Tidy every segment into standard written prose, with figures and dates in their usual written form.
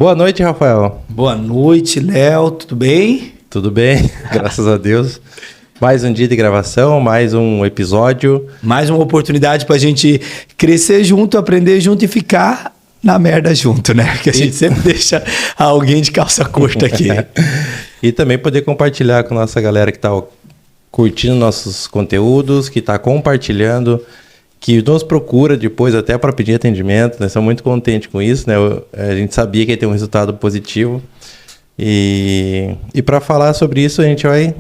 Boa noite, Rafael. Boa noite, Léo. Tudo bem? Tudo bem, graças a Deus. Mais um dia de gravação, mais um episódio. Mais uma oportunidade pra gente crescer junto, aprender junto e ficar na merda junto, né? Porque a gente sempre deixa alguém de calça curta aqui. E também poder compartilhar com a nossa galera que está curtindo nossos conteúdos, que está compartilhando, que nos procura depois até para pedir atendimento. Nós estamos muito contentes com isso, né? A gente sabia que ia ter um resultado positivo. E para falar sobre isso, a gente vai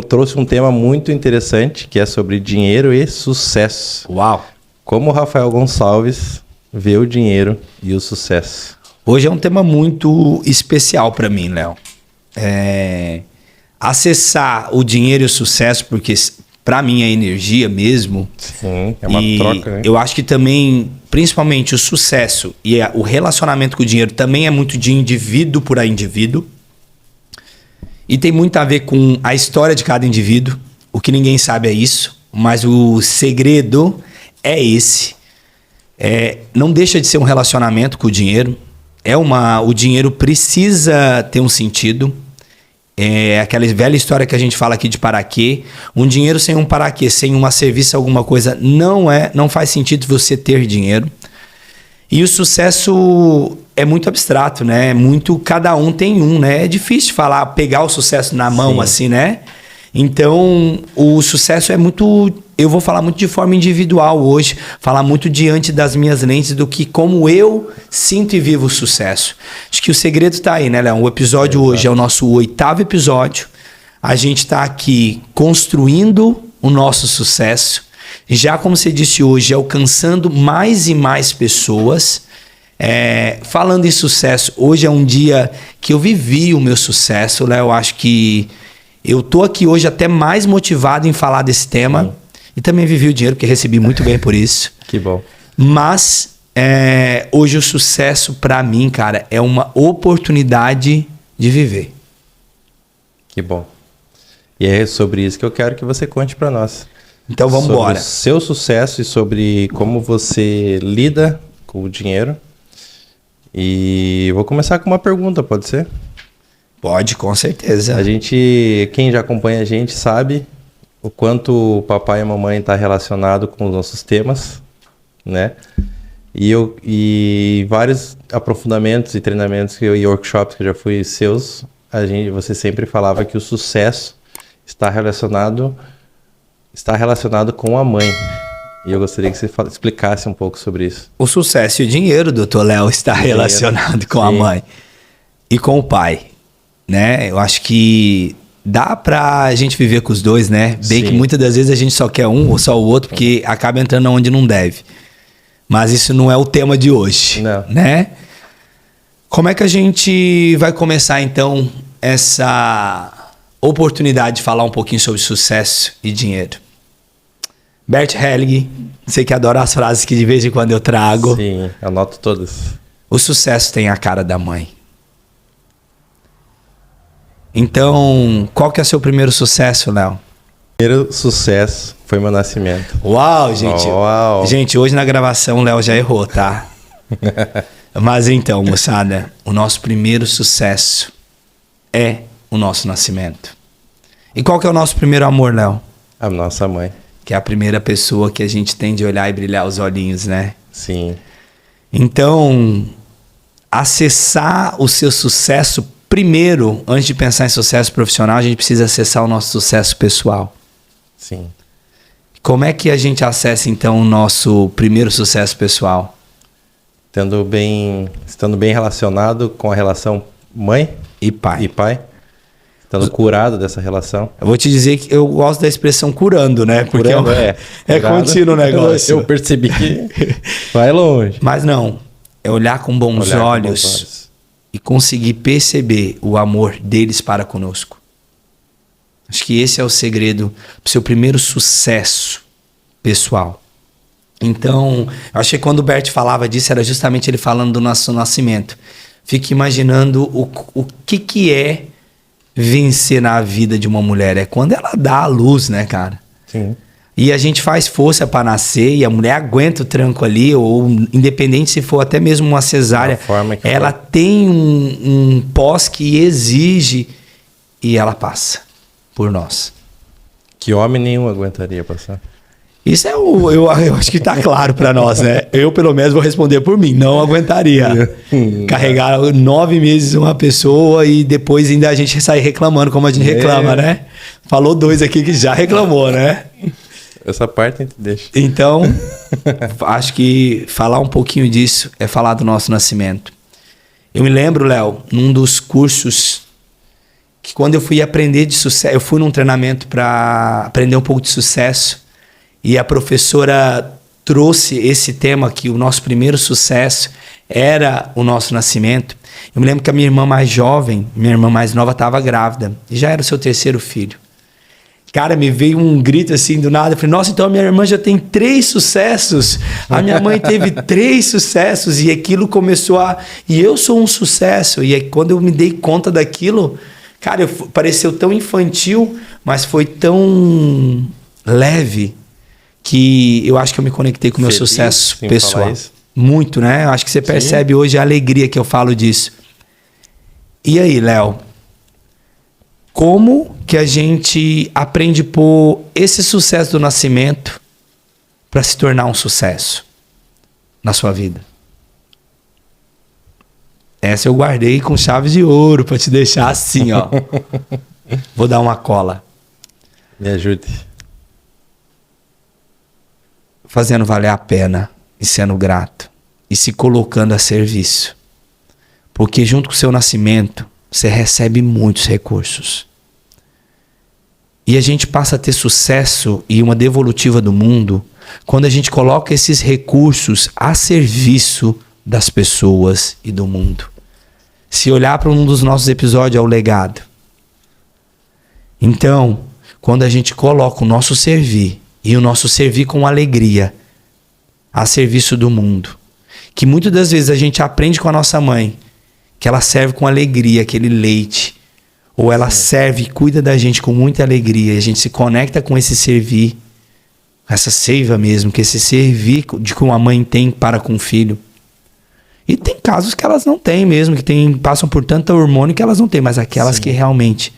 trouxe um tema muito interessante, que é sobre dinheiro e sucesso. Uau! Como o Rafael Gonçalves vê o dinheiro e o sucesso. Hoje é um tema muito especial para mim, Léo. Acessar o dinheiro e o sucesso, porque para mim é energia mesmo. Sim, é uma troca, né? Eu acho que também, principalmente o sucesso e o relacionamento com o dinheiro também é muito de indivíduo para indivíduo. E tem muito a ver com a história de cada indivíduo. O que ninguém sabe é isso, mas o segredo é esse. Não deixa de ser um relacionamento com o dinheiro. O dinheiro precisa ter um sentido. É aquela velha história que a gente fala aqui de para quê. Um dinheiro sem um para quê, sem uma serviço, alguma coisa, não faz sentido você ter dinheiro. E o sucesso é muito abstrato, né? Cada um tem um, né? É difícil falar, pegar o sucesso na mão, sim, assim, né? Então, o sucesso é muito... Eu vou falar muito de forma individual hoje, falar muito diante das minhas lentes do que como eu sinto e vivo o sucesso. Acho que o segredo tá aí, né, Léo? O episódio hoje é o nosso 8º episódio. A gente tá aqui construindo o nosso sucesso. Já, como você disse hoje, alcançando mais e mais pessoas. Falando em sucesso, hoje é um dia que eu vivi o meu sucesso, Léo. Eu acho que eu tô aqui hoje até mais motivado em falar desse tema. Sim. E também vivi o dinheiro, porque recebi muito bem por isso. Que bom. Mas hoje o sucesso para mim, cara, é uma oportunidade de viver. Que bom. E é sobre isso que eu quero que você conte para nós. Então vamos embora. Sobre o seu sucesso e sobre como você lida com o dinheiro. E vou começar com uma pergunta, pode ser? Pode, com certeza. Quem já acompanha a gente sabe o quanto o papai e a mamãe estão relacionados com os nossos temas, né? E vários aprofundamentos e treinamentos e workshops que eu já fui seus, você sempre falava que o sucesso está relacionado com a mãe. E eu gostaria que você explicasse um pouco sobre isso. O sucesso e o dinheiro, doutor Léo, está relacionado com a mãe e com o pai, né? Eu acho que dá pra gente viver com os dois, né? Bem que muitas das vezes a gente só quer um ou só o outro, porque acaba entrando onde não deve. Mas isso não é o tema de hoje, né? Como é que a gente vai começar, então, essa oportunidade de falar um pouquinho sobre sucesso e dinheiro? Bert Helling, você que adora as frases que de vez em quando eu trago. Sim, anoto todas. O sucesso tem a cara da mãe. Então, qual que é o seu primeiro sucesso, Léo? Primeiro sucesso foi meu nascimento. Uau, gente. Uau. Gente, hoje na gravação o Léo já errou, tá? Mas então, moçada, o nosso primeiro sucesso é o nosso nascimento. E qual que é o nosso primeiro amor, Léo? A nossa mãe. Que é a primeira pessoa que a gente tem de olhar e brilhar os olhinhos, né? Sim. Então, acessar o seu sucesso primeiro, antes de pensar em sucesso profissional, a gente precisa acessar o nosso sucesso pessoal. Sim. Como é que a gente acessa, então, o nosso primeiro sucesso pessoal? Estando bem relacionado com a relação mãe e pai. Estando curado dessa relação. Eu vou te dizer que eu gosto da expressão curando, né? Porque é contínuo o negócio. Eu percebi que vai longe. Mas não, é olhar com bons olhos e conseguir perceber o amor deles para conosco. Acho que esse é o segredo para o seu primeiro sucesso pessoal. Então, eu achei que quando o Bert falava disso, era justamente ele falando do nosso nascimento. Fique imaginando o que é vencer na vida de uma mulher. É quando ela dá a luz, né, cara? Sim. E a gente faz força para nascer e a mulher aguenta o tranco ali, ou independente se for até mesmo uma cesárea, ela tem um pós que exige e ela passa por nós. Que homem nenhum aguentaria passar. Isso eu acho que tá claro para nós, né? Eu, pelo menos, vou responder por mim. Não aguentaria carregar 9 meses uma pessoa e depois ainda a gente sair reclamando como a gente reclama, né? Falou 2 aqui que já reclamou, né? Essa parte a gente deixa. Então, acho que falar um pouquinho disso é falar do nosso nascimento. Eu me lembro, Léo, num dos cursos que quando eu fui aprender de sucesso, eu fui num treinamento para aprender um pouco de sucesso. E a professora trouxe esse tema que o nosso primeiro sucesso era o nosso nascimento. Eu me lembro que a minha irmã mais jovem, minha irmã mais nova, estava grávida. E já era o seu 3º filho. Cara, me veio um grito assim do nada. Eu falei, nossa, então a minha irmã já tem 3 sucessos. A minha mãe teve 3 sucessos. E aquilo começou a... E eu sou um sucesso. E aí, quando eu me dei conta daquilo, cara, pareceu tão infantil, mas foi tão leve, que eu acho que eu me conectei com o meu sucesso pessoal. Muito, né? Eu acho que você percebe hoje a alegria que eu falo disso. E aí, Léo? Como que a gente aprende por esse sucesso do nascimento para se tornar um sucesso na sua vida? Essa eu guardei com chaves de ouro para te deixar assim, ó. Vou dar uma cola. Me ajude. Fazendo valer a pena e sendo grato e se colocando a serviço. Porque junto com o seu nascimento, você recebe muitos recursos. E a gente passa a ter sucesso e uma devolutiva do mundo quando a gente coloca esses recursos a serviço das pessoas e do mundo. Se olhar para um dos nossos episódios, é o legado. Então, quando a gente coloca o nosso servir, e o nosso servir com alegria a serviço do mundo. Que muitas das vezes a gente aprende com a nossa mãe que ela serve com alegria aquele leite. Ou ela serve e cuida da gente com muita alegria. E a gente se conecta com esse servir, essa seiva mesmo, que esse servir de que uma mãe tem para com o filho. E tem casos que elas não têm mesmo, que passam por tanto hormônio que elas não têm. Mas aquelas que realmente...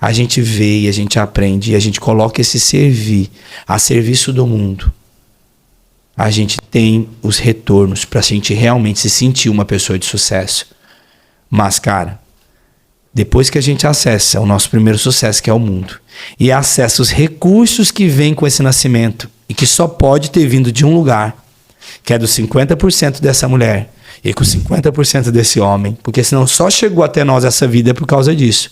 a gente vê e a gente aprende e a gente coloca esse servir a serviço do mundo. A gente tem os retornos para a gente realmente se sentir uma pessoa de sucesso. Mas, cara, depois que a gente acessa o nosso primeiro sucesso, que é o mundo, e acessa os recursos que vêm com esse nascimento e que só pode ter vindo de um lugar, que é dos 50% dessa mulher e com 50% desse homem, porque senão só chegou até nós essa vida por causa disso.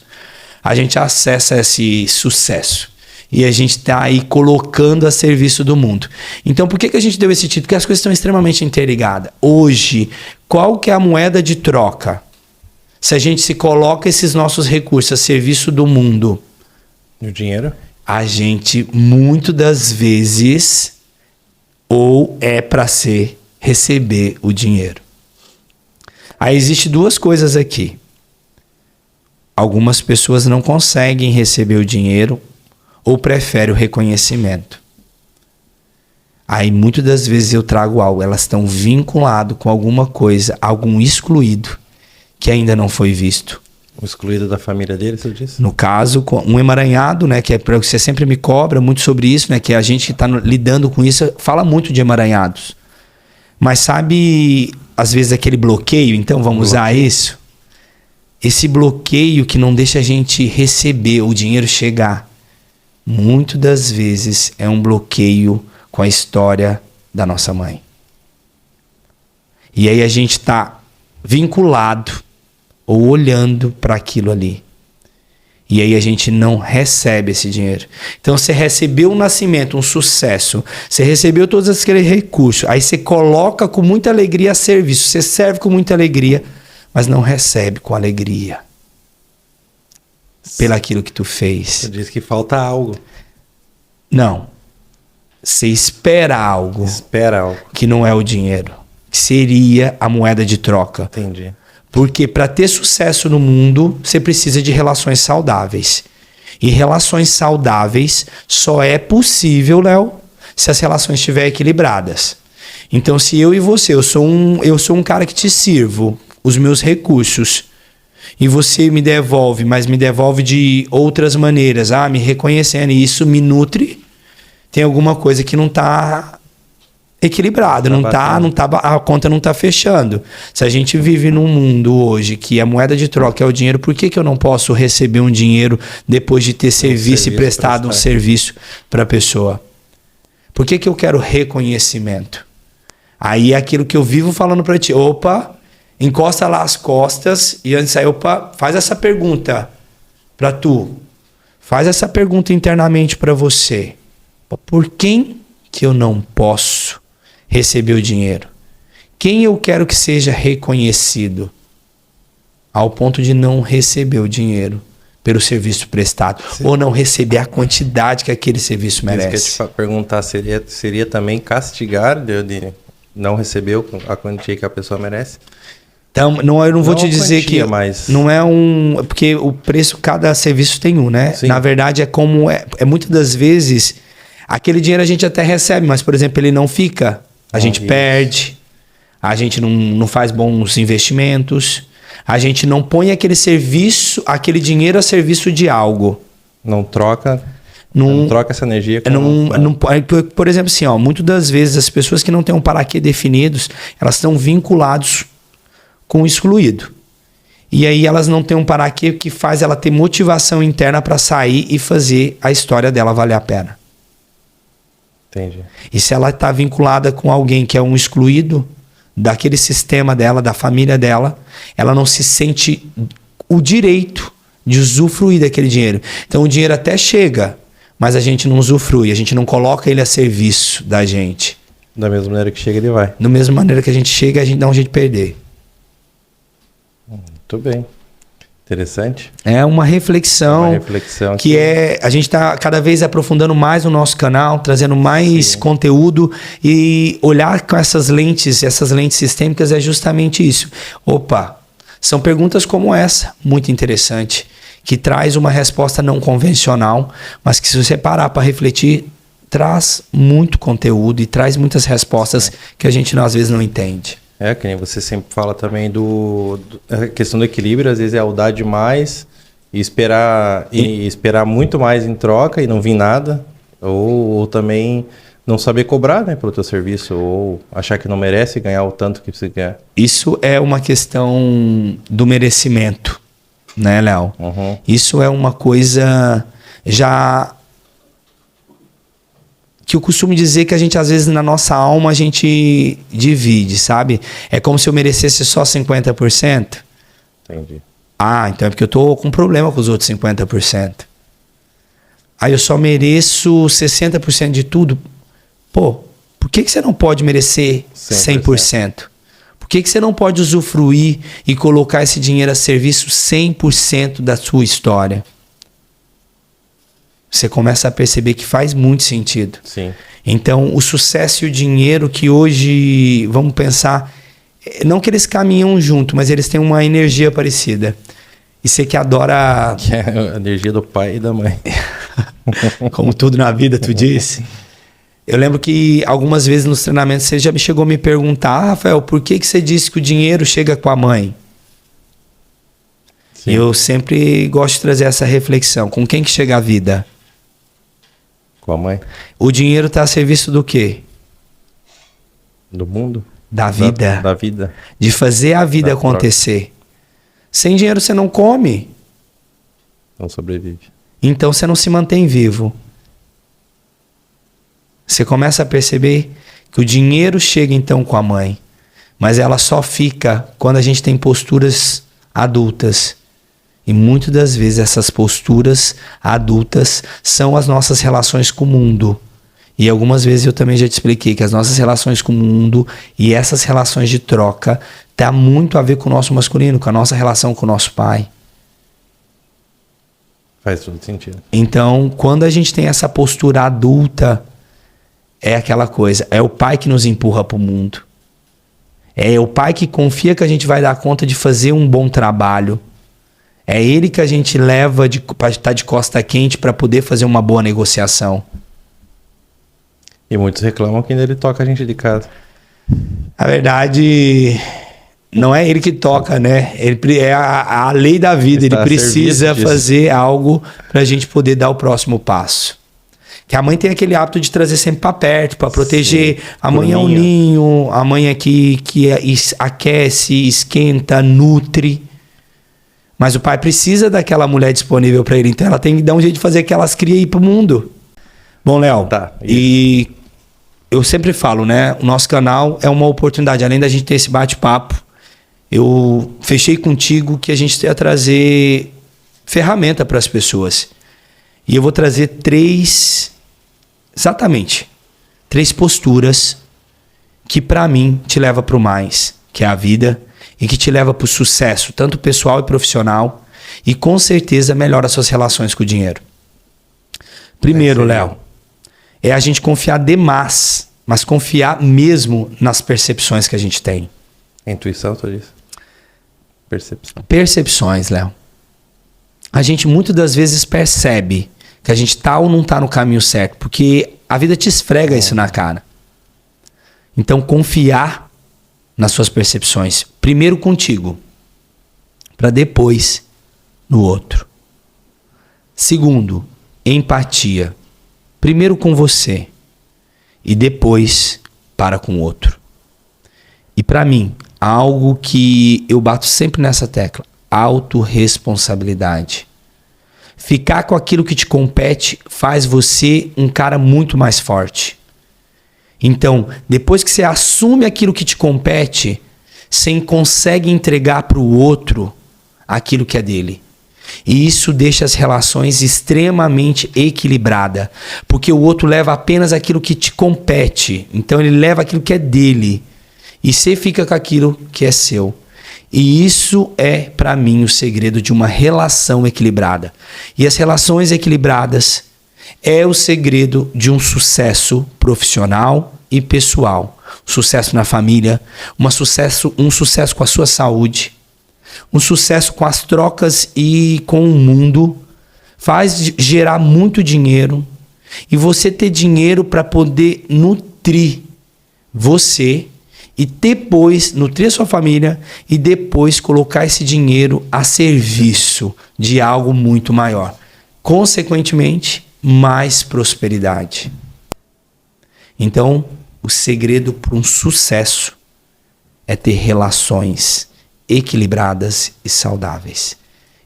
A gente acessa esse sucesso. E a gente está aí colocando a serviço do mundo. Então, por que a gente deu esse título? Porque as coisas estão extremamente interligadas. Hoje, qual que é a moeda de troca? Se a gente se coloca esses nossos recursos a serviço do mundo. E o dinheiro? A gente, muitas das vezes, ou é para receber o dinheiro. Aí existe 2 coisas aqui. Algumas pessoas não conseguem receber o dinheiro ou preferem o reconhecimento. Aí muitas das vezes eu trago algo, elas estão vinculadas com alguma coisa, algum excluído que ainda não foi visto. O excluído da família dele, você disse? No caso, um emaranhado, né, que é para você sempre me cobra muito sobre isso, né, que a gente que está lidando com isso fala muito de emaranhados. Mas sabe, às vezes aquele bloqueio, então vamos usar isso? Esse bloqueio que não deixa a gente receber o dinheiro chegar, muitas das vezes é um bloqueio com a história da nossa mãe. E aí a gente está vinculado ou olhando para aquilo ali. E aí a gente não recebe esse dinheiro. Então você recebeu um nascimento, um sucesso, você recebeu todos aqueles recursos, aí você coloca com muita alegria a serviço, você serve com muita alegria, mas não recebe com alegria pelo aquilo que tu fez. Você diz que falta algo. Não. Você espera algo. Espera algo. Que não é o dinheiro. Que seria a moeda de troca. Entendi. Porque para ter sucesso no mundo, você precisa de relações saudáveis. E relações saudáveis só é possível, Léo, se as relações estiverem equilibradas. Então, se eu e você, eu sou um cara que te sirvo os meus recursos e você me devolve, mas me devolve de outras maneiras, me reconhecendo, e isso me nutre, tem alguma coisa que não está equilibrada, a conta não está fechando. Se a gente vive num mundo hoje que a moeda de troca é o dinheiro, por que eu não posso receber um dinheiro depois de ter serviço e prestado um serviço para a pessoa? Por que eu quero reconhecimento? Aí é aquilo que eu vivo falando para ti. Opa, encosta lá as costas e antes aí, faz essa pergunta para tu. Faz essa pergunta internamente para você. Por quem que eu não posso receber o dinheiro? Quem eu quero que seja reconhecido ao ponto de não receber o dinheiro pelo serviço prestado? Sim. Ou não receber a quantidade que aquele serviço merece? Isso que eu te perguntar, seria também castigar de não receber a quantia que a pessoa merece? Então, eu não vou te dizer quantia, que mas... não é um... Porque o preço, cada serviço tem um, né? Sim. Na verdade, é como... É muitas das vezes, aquele dinheiro a gente até recebe, mas, por exemplo, ele não fica. A gente perde, a gente não faz bons investimentos, a gente não põe aquele dinheiro a serviço de algo. Não troca essa energia por exemplo, assim, muitas das vezes as pessoas que não têm um para-quê definidos, elas estão vinculadas com o excluído. E aí elas não têm um para-quê que faz ela ter motivação interna para sair e fazer a história dela valer a pena. Entendi. E se ela está vinculada com alguém que é um excluído daquele sistema dela, da família dela, ela não se sente o direito de usufruir daquele dinheiro. Então o dinheiro até chega, mas a gente não usufrui, a gente não coloca ele a serviço da gente. Da mesma maneira que chega, ele vai. Da mesma maneira que a gente chega, a gente dá um jeito de perder. Muito bem. Interessante. É uma reflexão, que a gente está cada vez aprofundando mais no nosso canal, trazendo mais conteúdo e olhar com essas lentes sistêmicas é justamente isso. São perguntas como essa, muito interessante, que traz uma resposta não convencional, mas que se você parar para refletir, traz muito conteúdo e traz muitas respostas que a gente às vezes não entende. Que nem você sempre fala também a questão do equilíbrio, às vezes é dar demais e esperar muito mais em troca e não vir nada, ou também não saber cobrar, né, pelo teu serviço, ou achar que não merece ganhar o tanto que você quer. Isso é uma questão do merecimento, né, Léo? Uhum. Isso é uma coisa já que eu costumo dizer que a gente, às vezes, na nossa alma, a gente divide, sabe? É como se eu merecesse só 50%. Entendi. Então é porque eu tô com problema com os outros 50%. Aí eu só mereço 60% de tudo. Por que você não pode merecer 100%? Por que você não pode usufruir e colocar esse dinheiro a serviço 100% da sua história? Você começa a perceber que faz muito sentido. Sim. Então, o sucesso e o dinheiro que hoje, vamos pensar, não que eles caminham junto, mas eles têm uma energia parecida. E você que adora... Que é a energia do pai e da mãe. Como tudo na vida, tu disse. Eu lembro que algumas vezes nos treinamentos você já me chegou a me perguntar, Rafael, por que você disse que o dinheiro chega com a mãe? Sim. Eu sempre gosto de trazer essa reflexão. Com quem que chega a vida? Com a mãe. O dinheiro está a serviço do quê? Do mundo. Da vida. Da vida. De fazer a vida acontecer. Troca. Sem dinheiro você não come. Não sobrevive. Então você não se mantém vivo. Você começa a perceber que o dinheiro chega então com a mãe. Mas ela só fica quando a gente tem posturas adultas. E muitas das vezes essas posturas adultas são as nossas relações com o mundo. E algumas vezes eu também já te expliquei que as nossas relações com o mundo e essas relações de troca tá muito a ver com o nosso masculino, com a nossa relação com o nosso pai. Faz todo sentido. Então, quando a gente tem essa postura adulta, é aquela coisa, é o pai que nos empurra para o mundo. É o pai que confia que a gente vai dar conta de fazer um bom trabalho. É ele que a gente leva para estar de costa quente para poder fazer uma boa negociação. E muitos reclamam que ainda ele toca a gente de casa. A verdade, não é ele que toca, né? Ele é a lei da vida. Ele precisa fazer algo para a gente poder dar o próximo passo. Que a mãe tem aquele hábito de trazer sempre para perto, para proteger. A mãe é um ninho, a mãe é que aquece, esquenta, nutre. Mas o pai precisa daquela mulher disponível para ele. Então ela tem que dar um jeito de fazer que elas criem ir pro mundo. Bom, Léo, e eu sempre falo, né? O nosso canal é uma oportunidade. Além da gente ter esse bate-papo, eu fechei contigo que a gente ia trazer ferramenta para as pessoas. E eu vou trazer três posturas que para mim te leva para o mais, que é a vida, e que te leva para o sucesso, tanto pessoal e profissional, e com certeza melhora suas relações com o dinheiro. Primeiro, Léo, é a gente confiar demais, mas confiar mesmo nas percepções que a gente tem. Intuição, tu disse? Percepção. Percepções, Léo. A gente muitas das vezes percebe que a gente tá ou não tá no caminho certo, porque a vida te esfrega isso na cara. Então, confiar nas suas percepções, primeiro contigo, para depois no outro. Segundo, empatia. Primeiro com você e depois para com o outro. E para mim, algo que eu bato sempre nessa tecla, autorresponsabilidade. Ficar com aquilo que te compete faz você um cara muito mais forte. Então, depois que você assume aquilo que te compete, você consegue entregar para o outro aquilo que é dele. E isso deixa as relações extremamente equilibradas, porque o outro leva apenas aquilo que te compete. Então ele leva aquilo que é dele e você fica com aquilo que é seu. E isso é, para mim, o segredo de uma relação equilibrada. E as relações equilibradas é o segredo de um sucesso profissional e pessoal. Sucesso na família, um sucesso com a sua saúde, um sucesso com as trocas e com o mundo, faz gerar muito dinheiro e você ter dinheiro para poder nutrir você e depois nutrir a sua família e depois colocar esse dinheiro a serviço de algo muito maior. Consequentemente, mais prosperidade. Então, o segredo para um sucesso é ter relações equilibradas e saudáveis.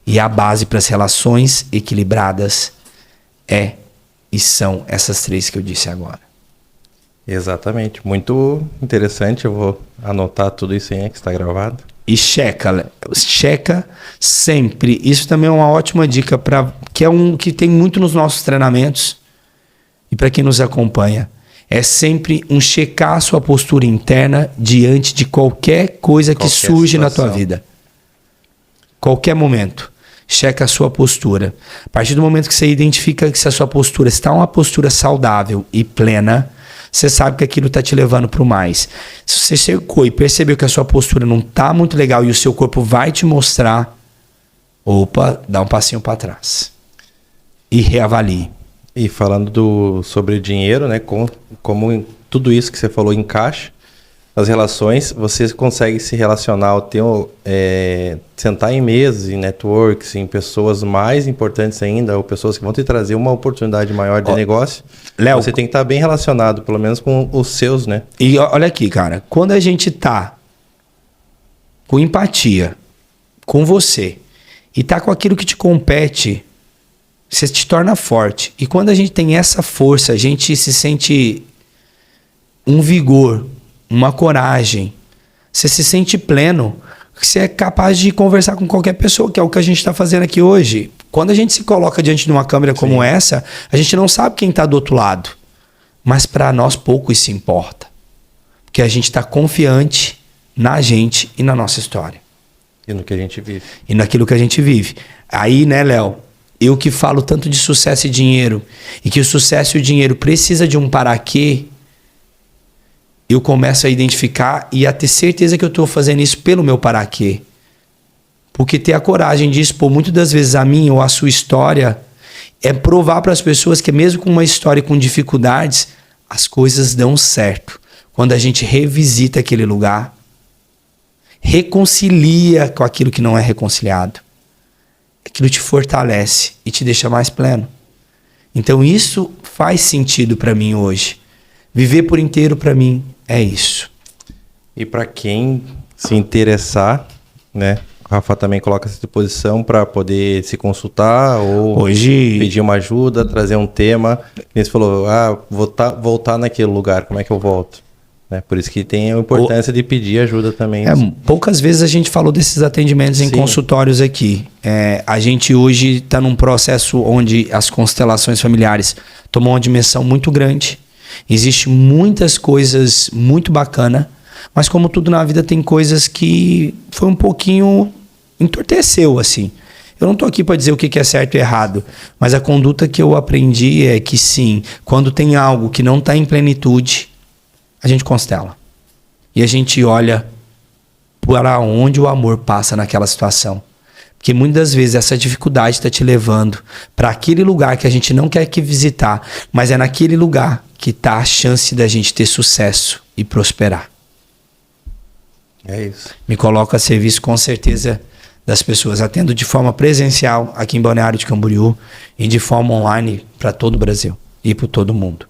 E a base para as relações equilibradas é e são essas três que eu disse agora. Exatamente. Muito interessante. Eu vou anotar tudo isso aí que está gravado. E checa sempre. Isso também é uma ótima dica que tem muito nos nossos treinamentos e para quem nos acompanha. É sempre checar a sua postura interna diante de qualquer coisa que surge na tua vida. Qualquer momento. Checa a sua postura. A partir do momento que você identifica que se a sua postura está uma postura saudável e plena, você sabe que aquilo está te levando para o mais. Se você cercou e percebeu que a sua postura não está muito legal e o seu corpo vai te mostrar, dá um passinho para trás. E reavalie. E falando sobre dinheiro, né? Como tudo isso que você falou encaixa, as relações, você consegue se relacionar, sentar em mesas, em networks, em pessoas mais importantes ainda, ou pessoas que vão te trazer uma oportunidade maior de negócio. Léo, você tem que estar bem relacionado, pelo menos com os seus, né? E olha aqui, cara, quando a gente tá com empatia com você e tá com aquilo que te compete, você te torna forte. E quando a gente tem essa força, a gente se sente um vigor, uma coragem. Você se sente pleno. Você é capaz de conversar com qualquer pessoa, que é o que a gente está fazendo aqui hoje. Quando a gente se coloca diante de uma câmera como essa, a gente não sabe quem está do outro lado. Mas para nós pouco isso importa. Porque a gente está confiante na gente e na nossa história. E no que a gente vive. E naquilo que a gente vive. Aí, né, Léo? Eu que falo tanto de sucesso e dinheiro, e que o sucesso e o dinheiro precisa de um para quê, eu começo a identificar e a ter certeza que eu estou fazendo isso pelo meu para quê. Porque ter a coragem de expor muitas das vezes a minha ou a sua história é provar para as pessoas que mesmo com uma história com dificuldades, as coisas dão certo. Quando a gente revisita aquele lugar, reconcilia com aquilo que não é reconciliado, aquilo te fortalece e te deixa mais pleno. Então isso faz sentido para mim hoje. Viver por inteiro para mim é isso. E para quem se interessar, né? O Rafa também coloca essa disposição para poder se consultar ou Hoje pedir uma ajuda, trazer um tema. Você falou, voltar naquele lugar, como é que eu volto? Né? Por isso que tem a importância de pedir ajuda também. Poucas vezes a gente falou desses atendimentos em consultórios aqui. A gente hoje está num processo onde as constelações familiares tomam uma dimensão muito grande. Existem muitas coisas muito bacanas, mas como tudo na vida tem coisas que foi um pouquinho entorpeceu, assim. Eu não tô aqui para dizer o que é certo e errado, mas a conduta que eu aprendi é que sim, quando tem algo que não está em plenitude, a gente constela. E a gente olha para onde o amor passa naquela situação. Porque muitas das vezes essa dificuldade está te levando para aquele lugar que a gente não quer que visitar, mas é naquele lugar que está a chance da gente ter sucesso e prosperar. É isso. Me coloco a serviço com certeza das pessoas. Atendo de forma presencial aqui em Balneário de Camboriú e de forma online para todo o Brasil e para todo mundo.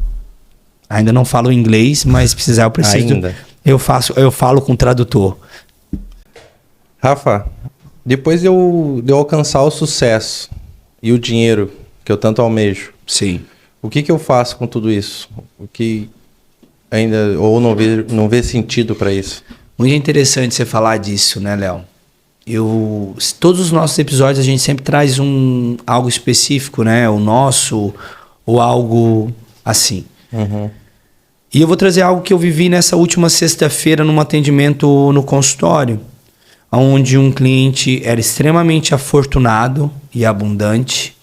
Ainda não falo inglês, mas precisar eu preciso. Ainda. Eu falo com tradutor. Rafa, depois de eu alcançar o sucesso e o dinheiro que eu tanto almejo, Sim. o que eu faço com tudo isso? O que ainda ou não vê sentido para isso? Muito interessante você falar disso, né, Léo? Todos os nossos episódios a gente sempre traz algo específico, né? O nosso ou algo assim. Uhum. E eu vou trazer algo que eu vivi nessa última sexta-feira num atendimento no consultório, onde um cliente era extremamente afortunado e abundante.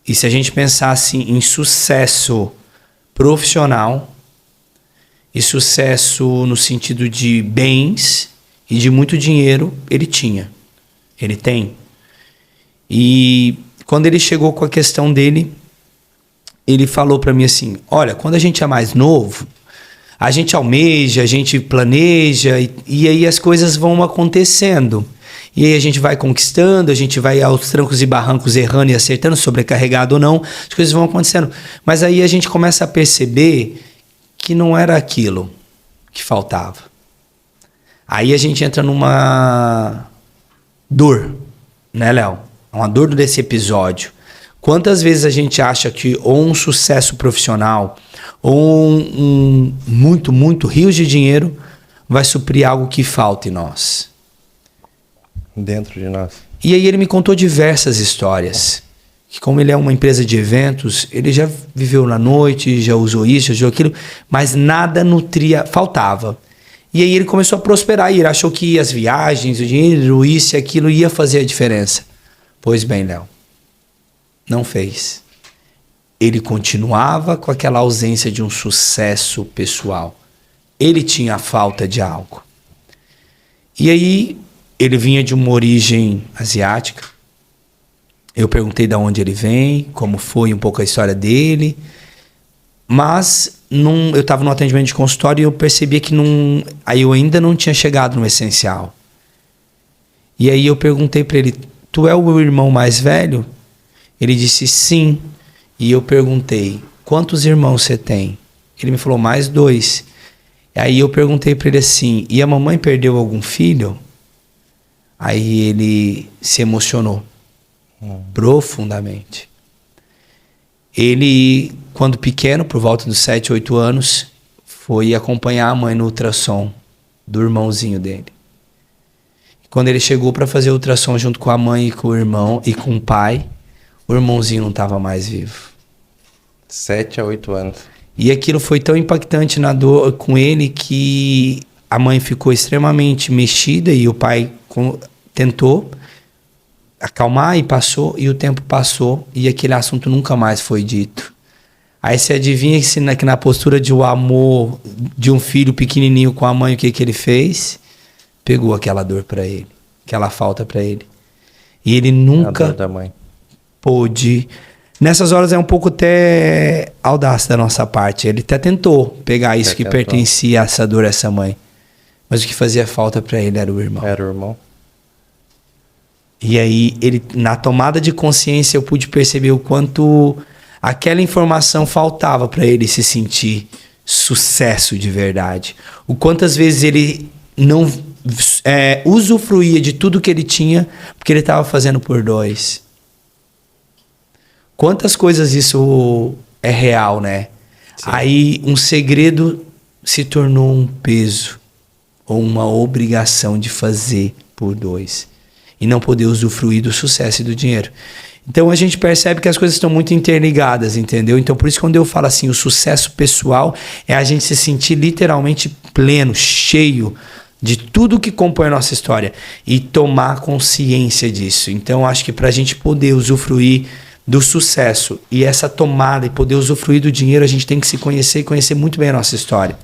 E se a gente pensasse em sucesso profissional e sucesso no sentido de bens e de muito dinheiro, ele tinha. Ele tem. E quando ele chegou com a questão dele, ele falou para mim assim, olha, quando a gente é mais novo, a gente almeja, a gente planeja e aí as coisas vão acontecendo. E aí a gente vai conquistando, a gente vai aos trancos e barrancos errando e acertando, sobrecarregado ou não, as coisas vão acontecendo. Mas aí a gente começa a perceber que não era aquilo que faltava. Aí a gente entra numa dor, né, Léo? Uma dor desse episódio. Quantas vezes a gente acha que ou um sucesso profissional ou muito rios de dinheiro vai suprir algo que falta em nós? Dentro de nós. E aí ele me contou diversas histórias. Que como ele é uma empresa de eventos, ele já viveu na noite, já usou isso, já usou aquilo, mas nada nutria, faltava. E aí ele começou a prosperar e ele achou que as viagens, o dinheiro, isso e aquilo ia fazer a diferença. Pois bem, Léo, não fez. Ele continuava com aquela ausência de um sucesso pessoal. Ele tinha a falta de algo. E aí ele vinha de uma origem asiática. Eu perguntei de onde ele vem, como foi um pouco a história dele, mas eu estava no atendimento de consultório e eu percebi que aí eu ainda não tinha chegado no essencial. E aí eu perguntei para ele, tu é o irmão mais velho? Ele disse sim. E eu perguntei, quantos irmãos você tem? Ele me falou, mais 2. Aí eu perguntei para ele assim, e a mamãe perdeu algum filho? Aí ele se emocionou. Profundamente. Ele, quando pequeno, por volta dos 7, 8 anos, foi acompanhar a mãe no ultrassom do irmãozinho dele. Quando ele chegou para fazer o ultrassom junto com a mãe e com o irmão e com o pai, o irmãozinho não estava mais vivo. 7 a 8 anos. E aquilo foi tão impactante na dor com ele que a mãe ficou extremamente mexida e o pai tentou acalmar e passou, e o tempo passou e aquele assunto nunca mais foi dito. Aí você adivinha que na postura de o amor de um filho pequenininho com a mãe, o que ele fez? Pegou aquela dor para ele. aquela falta para ele. E ele A nunca dor da mãe. pôde. Nessas horas é um pouco até audácia da nossa parte. Ele até tentou pegar isso que pertencia a essa dor, a essa mãe. Mas o que fazia falta para ele era o irmão. Era o irmão. E aí, ele, na tomada de consciência, eu pude perceber o quanto aquela informação faltava para ele se sentir sucesso de verdade. O quantas vezes ele não usufruía de tudo que ele tinha porque ele estava fazendo por dois. Quantas coisas isso é real, né? Sim. Aí um segredo se tornou um peso ou uma obrigação de fazer por dois e não poder usufruir do sucesso e do dinheiro. Então a gente percebe que as coisas estão muito interligadas, entendeu? Então por isso quando eu falo assim, o sucesso pessoal é a gente se sentir literalmente pleno, cheio de tudo que compõe a nossa história e tomar consciência disso. Então acho que para a gente poder usufruir do sucesso e essa tomada e poder usufruir do dinheiro, a gente tem que se conhecer e conhecer muito bem a nossa história.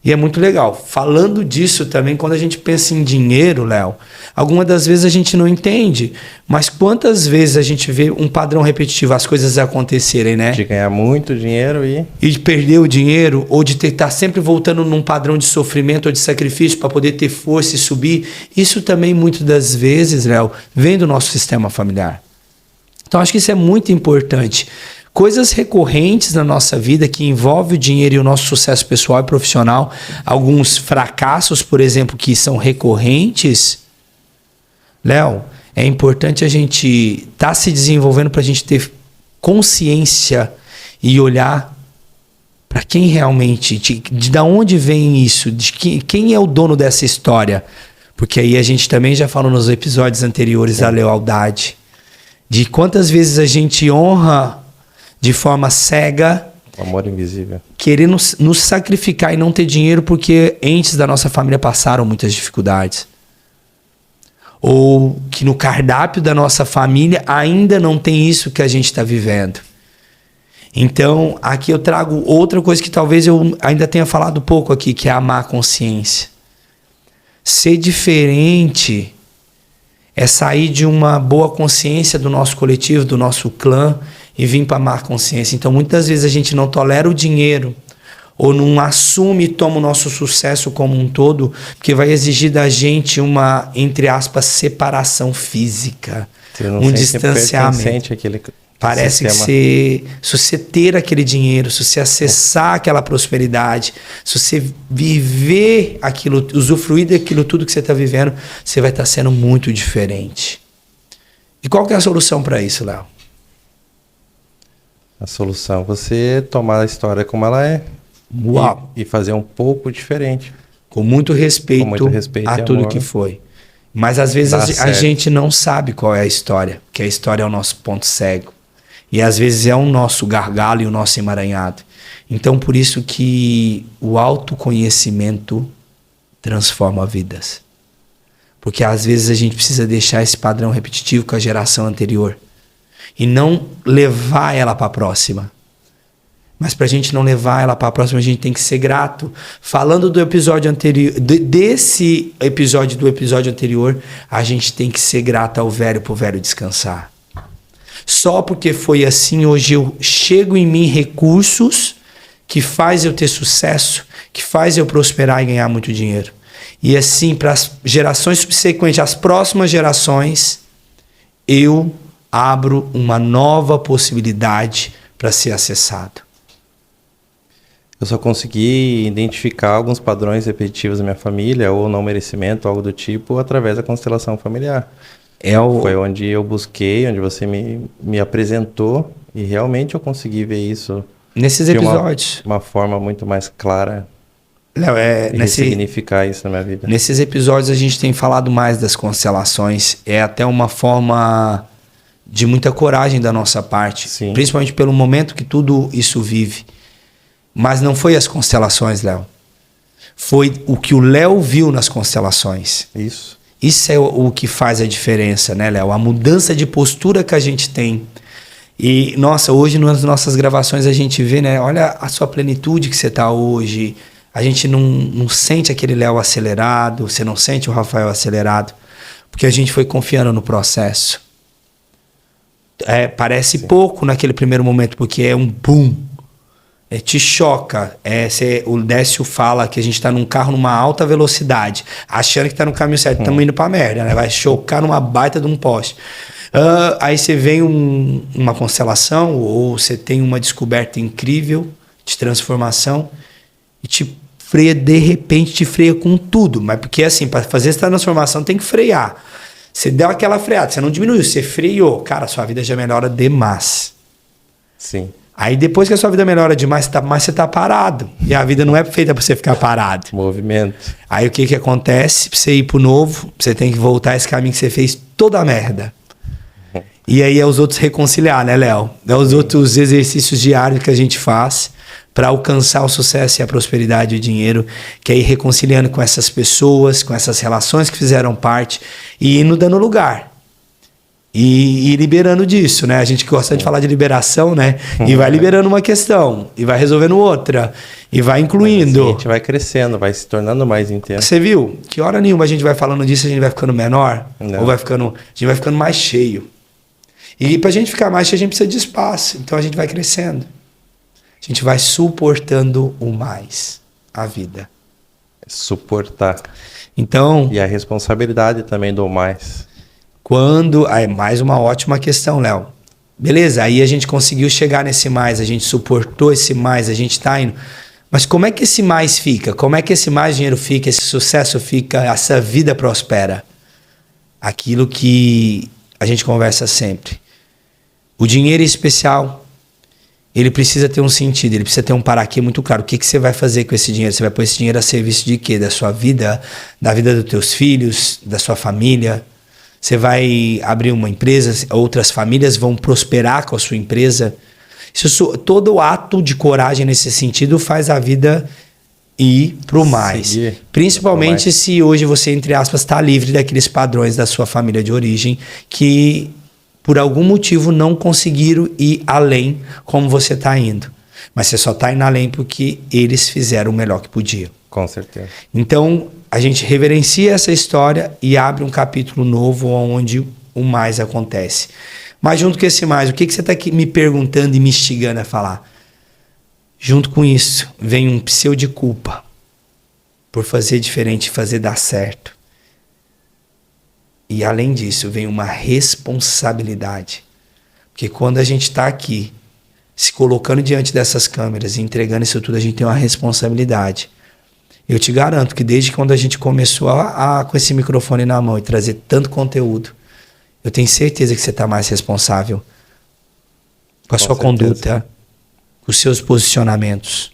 E é muito legal. Falando disso também, quando a gente pensa em dinheiro, Léo, algumas das vezes a gente não entende, mas quantas vezes a gente vê um padrão repetitivo, as coisas acontecerem, né? De ganhar muito dinheiro e de perder o dinheiro, ou de estar sempre voltando num padrão de sofrimento ou de sacrifício para poder ter força e subir. Isso também, muitas das vezes, Léo, vem do nosso sistema familiar. Então, acho que isso é muito importante. Coisas recorrentes na nossa vida que envolvem o dinheiro e o nosso sucesso pessoal e profissional. Alguns fracassos, por exemplo, que são recorrentes. Léo, é importante a gente estar se desenvolvendo para a gente ter consciência e olhar para quem realmente, de onde vem isso, de quem é o dono dessa história. Porque aí a gente também já falou nos episódios anteriores da lealdade. De quantas vezes a gente honra de forma cega, o amor invisível, querendo nos sacrificar e não ter dinheiro porque entes da nossa família passaram muitas dificuldades. Ou que no cardápio da nossa família ainda não tem isso que a gente está vivendo. Então, aqui eu trago outra coisa que talvez eu ainda tenha falado pouco aqui, que é a má consciência. Ser diferente é sair de uma boa consciência do nosso coletivo, do nosso clã, e vir para a má consciência. Então, muitas vezes a gente não tolera o dinheiro, ou não assume e toma o nosso sucesso como um todo, porque vai exigir da gente uma, entre aspas, separação física, um distanciamento. Parece que se você ter aquele dinheiro, se você acessar aquela prosperidade, se você viver aquilo, usufruir daquilo tudo que você está vivendo, você vai estar sendo muito diferente. E qual que é a solução para isso, Léo? A solução é você tomar a história como ela é. Uau. E fazer um pouco diferente. Com muito respeito a tudo que foi. Mas às vezes a gente não sabe qual é a história, porque a história é o nosso ponto cego. E às vezes é o nosso gargalo e o nosso emaranhado. Então por isso que o autoconhecimento transforma vidas. Porque às vezes a gente precisa deixar esse padrão repetitivo com a geração anterior. E não levar ela para a próxima. Mas para a gente não levar ela para a próxima, a gente tem que ser grato. Falando do episódio anterior, desse episódio do episódio anterior, a gente tem que ser grato ao velho para o velho descansar. Só porque foi assim, hoje eu chego em mim recursos que faz eu ter sucesso, que faz eu prosperar e ganhar muito dinheiro. E assim, para as gerações subsequentes, as próximas gerações, eu abro uma nova possibilidade para ser acessado. Eu só consegui identificar alguns padrões repetitivos da minha família, ou não merecimento, algo do tipo, através da constelação familiar. Foi onde eu busquei, onde você me apresentou, e realmente eu consegui ver isso nesses episódios. Uma forma muito mais clara. Léo, significar isso na minha vida. Nesses episódios a gente tem falado mais das constelações. É até uma forma de muita coragem da nossa parte. Sim. Principalmente pelo momento que tudo isso vive. Mas não foi as constelações, Léo. Foi o que o Léo viu nas constelações. Isso é o que faz a diferença, né, Léo? A mudança de postura que a gente tem. E, nossa, hoje nas nossas gravações a gente vê, né? Olha a sua plenitude que você está hoje. A gente não sente aquele Léo acelerado, você não sente o Rafael acelerado. Porque a gente foi confiando no processo. Parece pouco naquele primeiro momento, porque é um boom. Te choca. O Décio fala que a gente está num carro numa alta velocidade, achando que está no caminho certo. Estamos indo pra merda, né? Vai chocar numa baita de um poste. Aí você vem uma constelação, ou você tem uma descoberta incrível de transformação e te freia, de repente te freia com tudo. Mas porque assim, para fazer essa transformação tem que frear. Você deu aquela freada, você não diminuiu, você freou. Cara, sua vida já melhora demais. Sim. Aí depois que a sua vida melhora demais, você tá parado. E a vida não é feita para você ficar parado. Movimento. Aí o que acontece? Pra você ir pro novo, você tem que voltar esse caminho que você fez toda a merda. E aí é os outros reconciliar, né, Léo? É os outros exercícios diários que a gente faz para alcançar o sucesso e a prosperidade e o dinheiro, que é ir reconciliando com essas pessoas, com essas relações que fizeram parte e indo dando lugar. E liberando disso, né? A gente gosta de falar de liberação, né? E vai liberando uma questão, e vai resolvendo outra, e vai incluindo. Assim, a gente vai crescendo, vai se tornando mais intenso. Você viu? Que hora nenhuma a gente vai falando disso, a gente vai ficando menor? Não. Ou a gente vai ficando mais cheio. E pra gente ficar mais cheio, a gente precisa de espaço. Então a gente vai crescendo. A gente vai suportando o mais, a vida. Suportar. Então... E a responsabilidade também do mais. Aí, mais uma ótima questão, Léo. Beleza, aí a gente conseguiu chegar nesse mais, a gente suportou esse mais, a gente tá indo. Mas como é que esse mais fica? Como é que esse mais dinheiro fica, esse sucesso fica, essa vida prospera? Aquilo que a gente conversa sempre. O dinheiro especial, ele precisa ter um sentido, ele precisa ter um paraquê muito claro. O que você vai fazer com esse dinheiro? Você vai pôr esse dinheiro a serviço de quê? Da sua vida, da vida dos teus filhos, da sua família? Você vai abrir uma empresa, outras famílias vão prosperar com a sua empresa. Todo ato de coragem nesse sentido faz a vida ir pro mais. Principalmente se hoje você, entre aspas, está livre daqueles padrões da sua família de origem que, por algum motivo, não conseguiram ir além como você está indo. Mas você só está indo além porque eles fizeram o melhor que podiam. Com certeza. Então, a gente reverencia essa história e abre um capítulo novo onde o mais acontece. Mas junto com esse mais, o que você está aqui me perguntando e me instigando a falar? Junto com isso, vem um pseudo de culpa por fazer diferente, fazer dar certo. E além disso, vem uma responsabilidade. Porque quando a gente está aqui, se colocando diante dessas câmeras e entregando isso tudo, a gente tem uma responsabilidade. Eu te garanto que desde quando a gente começou com esse microfone na mão e trazer tanto conteúdo, eu tenho certeza que você está mais responsável com a sua conduta, com os seus posicionamentos.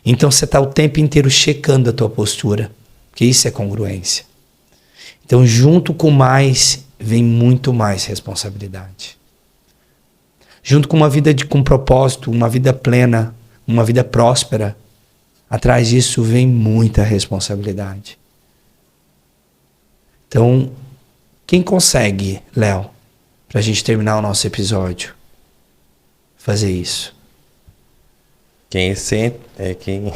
Então você está o tempo inteiro checando a tua postura, porque isso é congruência. Então junto com mais, vem muito mais responsabilidade. Junto com uma vida com propósito, uma vida plena, uma vida próspera, atrás disso vem muita responsabilidade. Então, quem consegue, Léo, pra gente terminar o nosso episódio, fazer isso? Quem sente, quem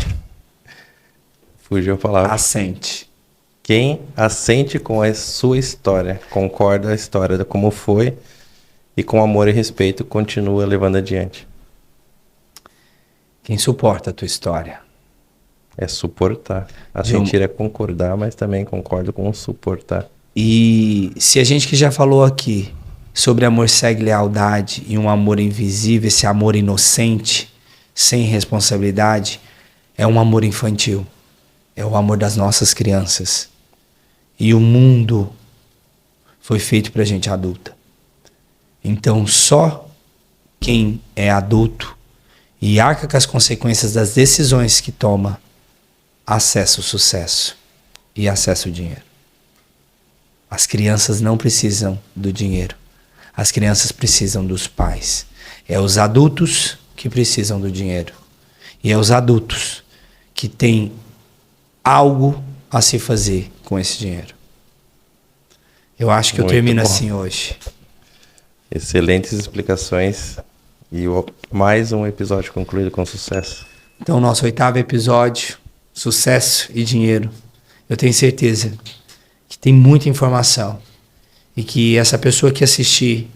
fugiu a palavra. Assente. Quem assente com a sua história, concorda a história de como foi e com amor e respeito continua levando adiante. Quem suporta a tua história. É suportar. Assentir é concordar, mas também concordo com suportar. E se a gente que já falou aqui sobre amor segue lealdade e um amor invisível, esse amor inocente, sem responsabilidade, é um amor infantil. É o amor das nossas crianças. E o mundo foi feito pra gente adulta. Então só quem é adulto e arca com as consequências das decisões que toma, acessa o sucesso e acessa o dinheiro. As crianças não precisam do dinheiro. As crianças precisam dos pais. É os adultos que precisam do dinheiro. E é os adultos que têm algo a se fazer com esse dinheiro. Eu acho que eu termino assim hoje. Excelentes explicações e mais um episódio concluído com sucesso. Então, nosso 8º episódio, sucesso e dinheiro. Eu tenho certeza que tem muita informação. E que essa pessoa que assistir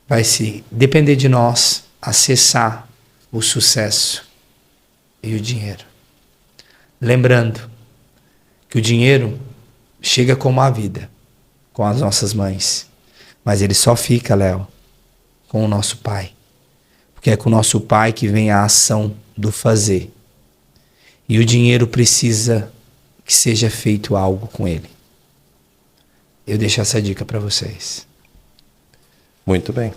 vai se depender de nós acessar o sucesso e o dinheiro. Lembrando que o dinheiro chega como a vida, com as nossas mães. Mas ele só fica, Léo, com o nosso pai. Porque é com o nosso pai que vem a ação do fazer. E o dinheiro precisa que seja feito algo com ele. Eu deixo essa dica para vocês. Muito bem.